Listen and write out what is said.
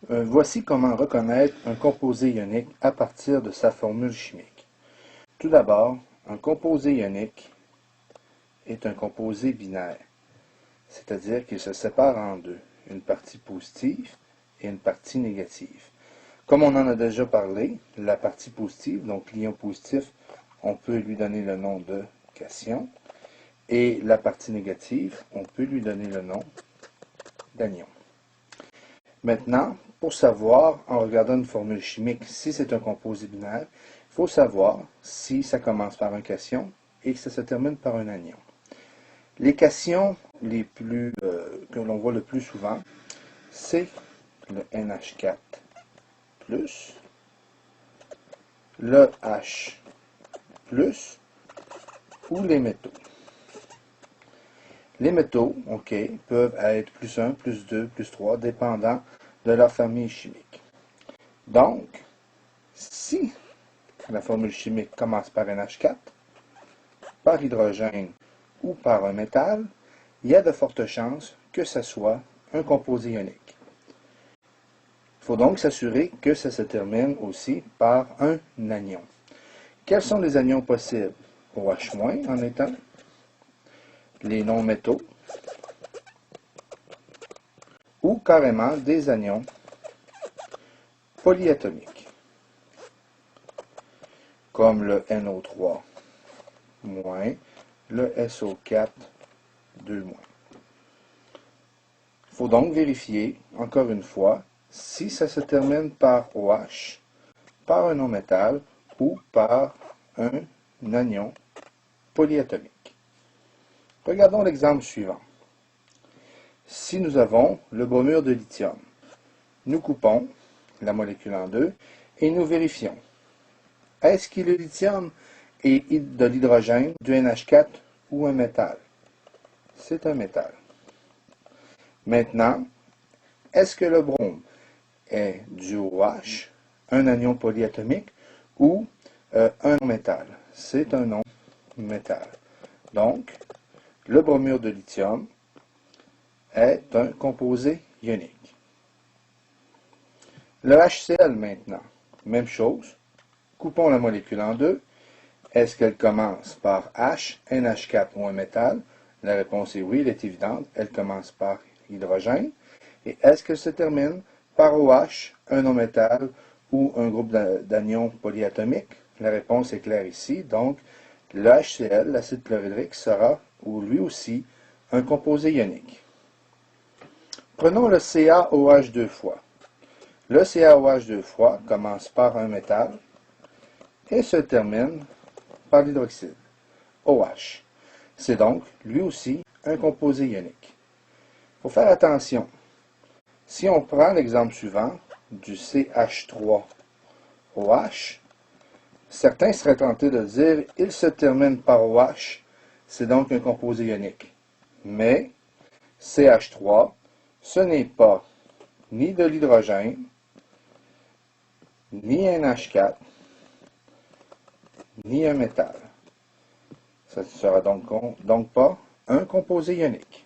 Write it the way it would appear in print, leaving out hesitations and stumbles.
Voici comment reconnaître un composé ionique à partir de sa formule chimique. Tout d'abord, un composé ionique est un composé binaire, c'est-à-dire qu'il se sépare en deux, une partie positive et une partie négative. Comme on en a déjà parlé, la partie positive, donc l'ion positif, on peut lui donner le nom de cation, et la partie négative, on peut lui donner le nom d'anion. Maintenant, pour savoir, en regardant une formule chimique, si c'est un composé binaire, il faut savoir si ça commence par un cation et que ça se termine par un anion. Les cations que l'on voit le plus souvent, c'est le NH4+, le H+, ou les métaux. Les métaux, peuvent être plus 1, plus 2, plus 3, dépendant de leur famille chimique. Donc, si la formule chimique commence par NH4, par hydrogène ou par un métal, il y a de fortes chances que ce soit un composé ionique. Il faut donc s'assurer que ça se termine aussi par un anion. Quels sont les anions possibles? OH- en étant les non-métaux, ou carrément des anions polyatomiques, comme le NO3-, le SO4-. Il faut donc vérifier, encore une fois, si ça se termine par OH, par un non-métal ou par un anion polyatomique. Regardons l'exemple suivant. Si nous avons le bromure de lithium, nous coupons la molécule en deux et nous vérifions. Est-ce que le lithium est de l'hydrogène, du NH4 ou un métal? C'est un métal. Maintenant, est-ce que le brome est du OH, un anion polyatomique, ou un non-métal? C'est un non-métal. Donc, le bromure de lithium est un composé ionique. Le HCl maintenant, même chose. Coupons la molécule en deux. Est-ce qu'elle commence par H, NH4 ou un métal? La réponse est oui, elle est évidente. Elle commence par hydrogène. Et est-ce qu'elle se termine par OH, un non-métal ou un groupe d'anions polyatomiques? La réponse est claire ici. Donc, le HCl, l'acide chlorhydrique, sera, ou lui aussi, un composé ionique. Prenons le CaOH deux fois. Le CaOH deux fois commence par un métal et se termine par l'hydroxyde, OH. C'est donc, lui aussi, un composé ionique. Il faut faire attention. Si on prend l'exemple suivant du CH3OH, certains seraient tentés de dire il se termine par OH, c'est donc un composé ionique. Mais CH3, ce n'est pas ni de l'hydrogène, ni un H4, ni un métal. Ça ne sera donc pas un composé ionique.